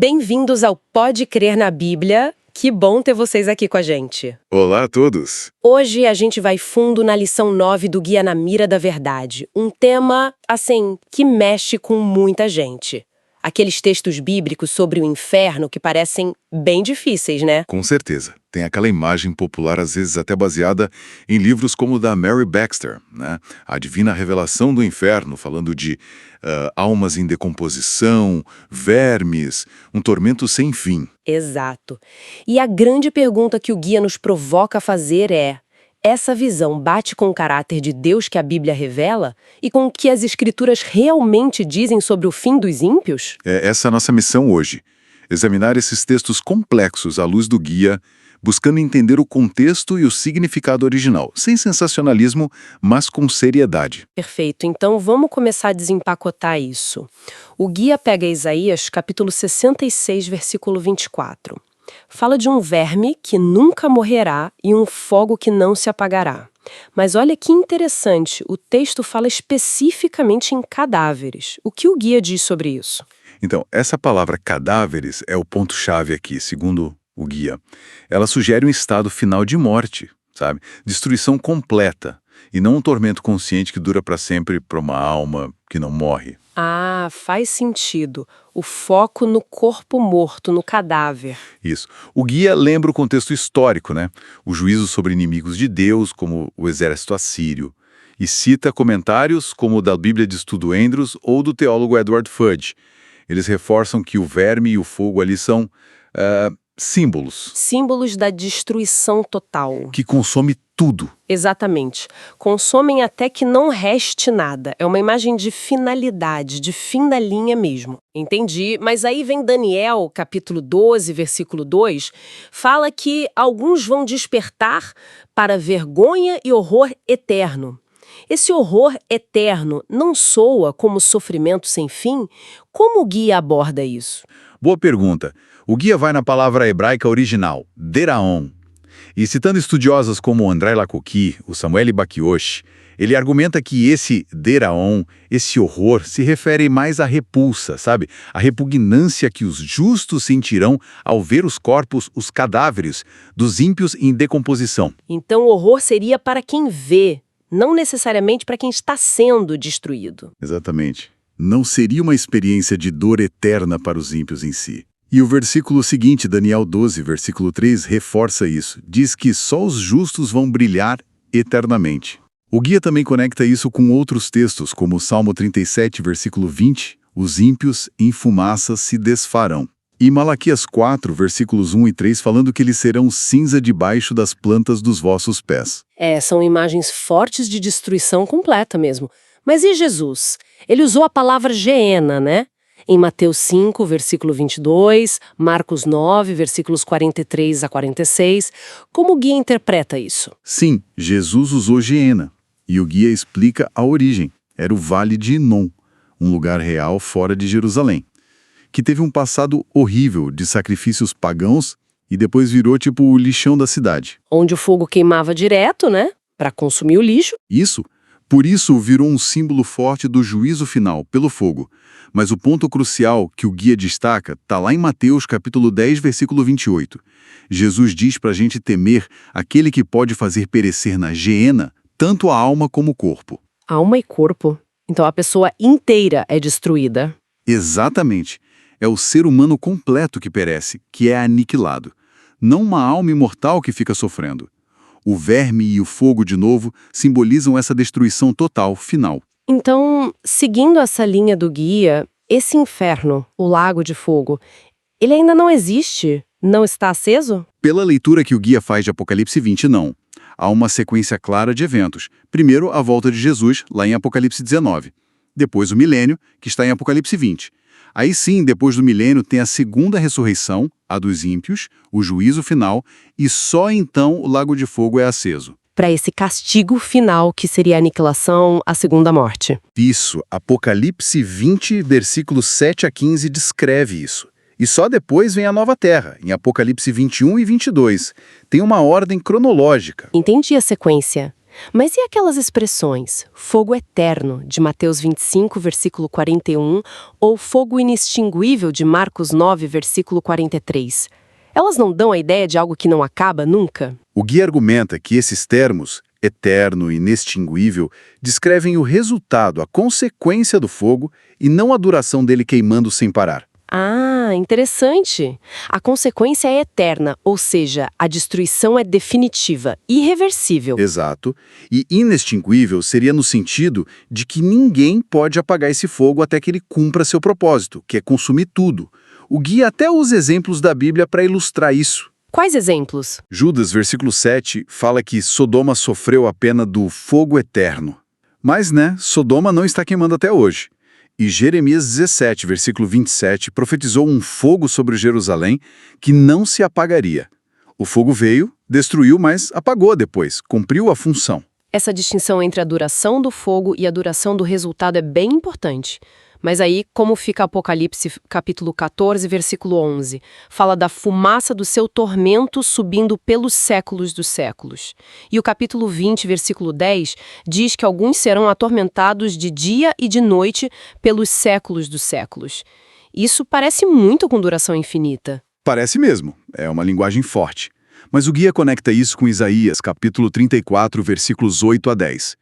Bem-vindos ao Pode Crer na Bíblia. Que bom ter vocês aqui com a gente. Olá a todos! Hoje a gente vai fundo na lição 9 do Guia na Mira da Verdade. Um tema, que mexe com muita gente. Aqueles textos bíblicos sobre o inferno que parecem bem difíceis, né? Com certeza. Tem aquela imagem popular, às vezes até baseada em livros como o da Mary Baxter, né? A Divina Revelação do Inferno, falando de almas em decomposição, vermes, um tormento sem fim. Exato. E a grande pergunta que o guia nos provoca a fazer é: essa visão bate com o caráter de Deus que a Bíblia revela e com o que as Escrituras realmente dizem sobre o fim dos ímpios? Essa é a nossa missão hoje. Examinar esses textos complexos à luz do guia, buscando entender o contexto e o significado original, sem sensacionalismo, mas com seriedade. Perfeito. Então vamos começar a desempacotar isso. O guia pega Isaías, capítulo 66, versículo 24. Fala de um verme que nunca morrerá e um fogo que não se apagará. Mas olha que interessante, o texto fala especificamente em cadáveres. O que o guia diz sobre isso? Então, essa palavra cadáveres é o ponto-chave aqui, segundo o guia. Ela sugere um estado final de morte, sabe? Destruição completa, e não um tormento consciente que dura para sempre para uma alma que não morre. Ah, faz sentido. O foco no corpo morto, no cadáver. Isso. O guia lembra o contexto histórico, né? O juízo sobre inimigos de Deus, como o exército assírio. E cita comentários como o da Bíblia de Estudo Andrews ou do teólogo Edward Fudge. Eles reforçam que o verme e o fogo ali são símbolos. Símbolos da destruição total. Que consome tudo. Exatamente. Consomem até que não reste nada. É uma imagem de finalidade, de fim da linha mesmo. Entendi. Mas aí vem Daniel, capítulo 12, versículo 2, fala que alguns vão despertar para vergonha e horror eterno. Esse horror eterno não soa como sofrimento sem fim? Como o guia aborda isso? Boa pergunta. O guia vai na palavra hebraica original, deraon. E citando estudiosas como André Lacoque, o Samuel Bakiosh, ele argumenta que esse deraon, esse horror, se refere mais à repulsa, sabe? A repugnância que os justos sentirão ao ver os corpos, os cadáveres, dos ímpios em decomposição. Então o horror seria para quem vê, não necessariamente para quem está sendo destruído. Exatamente. Não seria uma experiência de dor eterna para os ímpios em si. E o versículo seguinte, Daniel 12, versículo 3, reforça isso. Diz que só os justos vão brilhar eternamente. O guia também conecta isso com outros textos, como o Salmo 37, versículo 20, os ímpios em fumaça se desfarão. E Malaquias 4, versículos 1 e 3, falando que eles serão cinza debaixo das plantas dos vossos pés. São imagens fortes de destruição completa mesmo. Mas e Jesus? Ele usou a palavra geena, né? Em Mateus 5, versículo 22, Marcos 9, versículos 43 a 46. Como o guia interpreta isso? Sim, Jesus usou Geena, e o guia explica a origem. Era o Vale de Inom, um lugar real fora de Jerusalém, que teve um passado horrível de sacrifícios pagãos e depois virou tipo o lixão da cidade. Onde o fogo queimava direto, né? Para consumir o lixo. Isso. Por isso virou um símbolo forte do juízo final, pelo fogo. Mas o ponto crucial que o guia destaca está lá em Mateus capítulo 10, versículo 28. Jesus diz para a gente temer aquele que pode fazer perecer na geena tanto a alma como o corpo. Alma e corpo. Então a pessoa inteira é destruída. Exatamente. É o ser humano completo que perece, que é aniquilado. Não uma alma imortal que fica sofrendo. O verme e o fogo, de novo, simbolizam essa destruição total, final. Então, seguindo essa linha do guia, esse inferno, o lago de fogo, ele ainda não existe? Não está aceso? Pela leitura que o guia faz de Apocalipse 20, não. Há uma sequência clara de eventos. Primeiro, a volta de Jesus, lá em Apocalipse 19. Depois, o milênio, que está em Apocalipse 20. Aí sim, depois do milênio, tem a segunda ressurreição, a dos ímpios, o juízo final, e só então o lago de fogo é aceso. Para esse castigo final, que seria a aniquilação, a segunda morte. Isso, Apocalipse 20, versículos 7 a 15, descreve isso. E só depois vem a nova terra, em Apocalipse 21 e 22. Tem uma ordem cronológica. Entendi a sequência. Mas e aquelas expressões, fogo eterno, de Mateus 25, versículo 41, ou fogo inextinguível, de Marcos 9, versículo 43? Elas não dão a ideia de algo que não acaba nunca? O guia argumenta que esses termos, eterno e inextinguível, descrevem o resultado, a consequência do fogo e não a duração dele queimando sem parar. Ah, interessante. A consequência é eterna, ou seja, a destruição é definitiva, irreversível. Exato. E inextinguível seria no sentido de que ninguém pode apagar esse fogo até que ele cumpra seu propósito, que é consumir tudo. O guia até usa exemplos da Bíblia para ilustrar isso. Quais exemplos? Judas, versículo 7, fala que Sodoma sofreu a pena do fogo eterno. Mas, Sodoma não está queimando até hoje. E Jeremias 17, versículo 27, profetizou um fogo sobre Jerusalém que não se apagaria. O fogo veio, destruiu, mas apagou depois, cumpriu a função. Essa distinção entre a duração do fogo e a duração do resultado é bem importante. Mas aí, como fica Apocalipse capítulo 14, versículo 11? Fala da fumaça do seu tormento subindo pelos séculos dos séculos. E o capítulo 20, versículo 10, diz que alguns serão atormentados de dia e de noite pelos séculos dos séculos. Isso parece muito com duração infinita. Parece mesmo, é uma linguagem forte. Mas o guia conecta isso com Isaías, capítulo 34, versículos 8 a 10.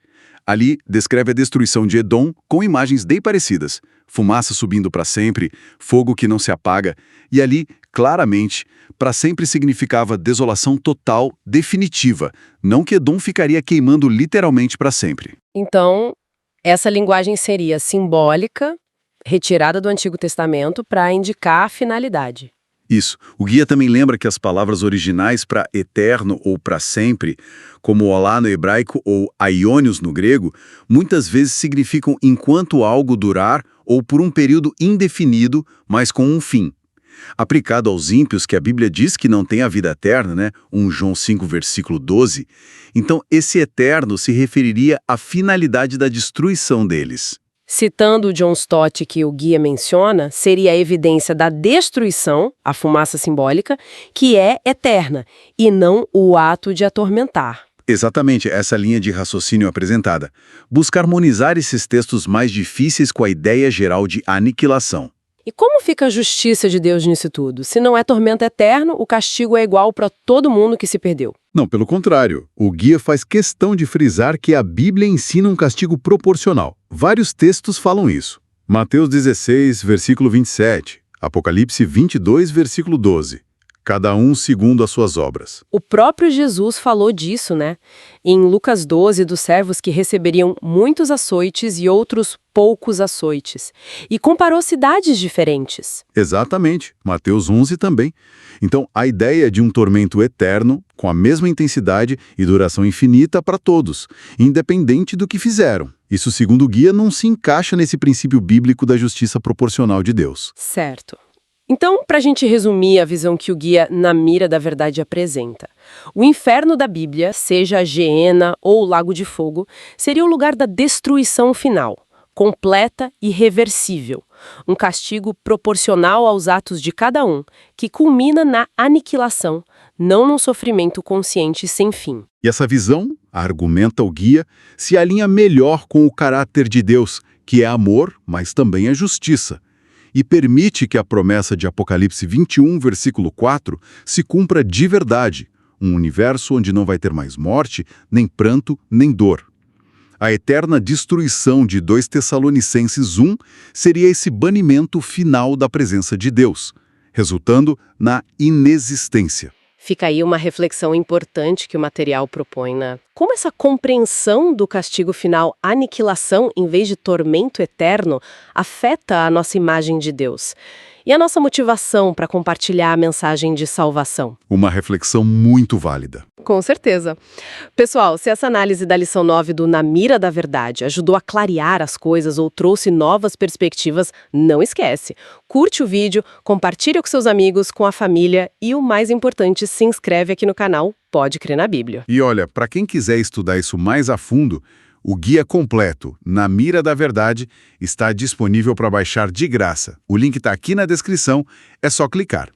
Ali, descreve a destruição de Edom com imagens bem parecidas. Fumaça subindo para sempre, fogo que não se apaga. E ali, claramente, para sempre significava desolação total, definitiva. Não que Edom ficaria queimando literalmente para sempre. Então, essa linguagem seria simbólica, retirada do Antigo Testamento para indicar a finalidade. Isso. O guia também lembra que as palavras originais para eterno ou para sempre, como olá no hebraico ou aionios no grego, muitas vezes significam enquanto algo durar ou por um período indefinido, mas com um fim. Aplicado aos ímpios, que a Bíblia diz que não tem a vida eterna, 1 João 5, versículo 12, então esse eterno se referiria à finalidade da destruição deles. Citando o John Stott que o guia menciona, seria a evidência da destruição, a fumaça simbólica, que é eterna, e não o ato de atormentar. Exatamente essa linha de raciocínio apresentada. Busca harmonizar esses textos mais difíceis com a ideia geral de aniquilação. E como fica a justiça de Deus nisso tudo? Se não é tormento eterno, o castigo é igual para todo mundo que se perdeu. Não, pelo contrário. O guia faz questão de frisar que a Bíblia ensina um castigo proporcional. Vários textos falam isso. Mateus 16, versículo 27. Apocalipse 22, versículo 12. Cada um segundo as suas obras. O próprio Jesus falou disso, Em Lucas 12, dos servos que receberiam muitos açoites e outros poucos açoites. E comparou cidades diferentes. Exatamente. Mateus 11 também. Então, a ideia de um tormento eterno, com a mesma intensidade e duração infinita para todos, independente do que fizeram. Isso, segundo o guia, não se encaixa nesse princípio bíblico da justiça proporcional de Deus. Certo. Então, para a gente resumir a visão que o guia Na Mira da Verdade apresenta, o inferno da Bíblia, seja a Geena ou o Lago de Fogo, seria o lugar da destruição final, completa e irreversível, um castigo proporcional aos atos de cada um, que culmina na aniquilação, não num sofrimento consciente sem fim. E essa visão, argumenta o guia, se alinha melhor com o caráter de Deus, que é amor, mas também é justiça. E permite que a promessa de Apocalipse 21, versículo 4, se cumpra de verdade, um universo onde não vai ter mais morte, nem pranto, nem dor. A eterna destruição de 2 Tessalonicenses 1 seria esse banimento final da presença de Deus, resultando na inexistência. Fica aí uma reflexão importante que o material propõe, Como essa compreensão do castigo final, aniquilação, em vez de tormento eterno, afeta a nossa imagem de Deus? E a nossa motivação para compartilhar a mensagem de salvação? Uma reflexão muito válida. Com certeza. Pessoal, se essa análise da lição 9 do Na Mira da Verdade ajudou a clarear as coisas ou trouxe novas perspectivas, não esquece. Curte o vídeo, compartilha com seus amigos, com a família e, o mais importante, se inscreve aqui no canal Pode Crer na Bíblia. E olha, para quem quiser estudar isso mais a fundo, o guia completo, Na Mira da Verdade, está disponível para baixar de graça. O link está aqui na descrição, é só clicar.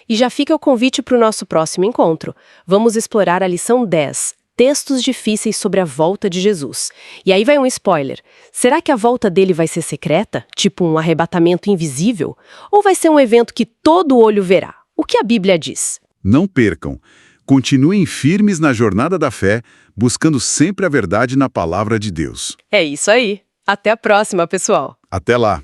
E já fica o convite para o nosso próximo encontro. Vamos explorar a lição 10, textos difíceis sobre a volta de Jesus. E aí vai um spoiler. Será que a volta dele vai ser secreta? Tipo um arrebatamento invisível? Ou vai ser um evento que todo olho verá? O que a Bíblia diz? Não percam. Continuem firmes na jornada da fé, buscando sempre a verdade na palavra de Deus. É isso aí. Até a próxima, pessoal. Até lá!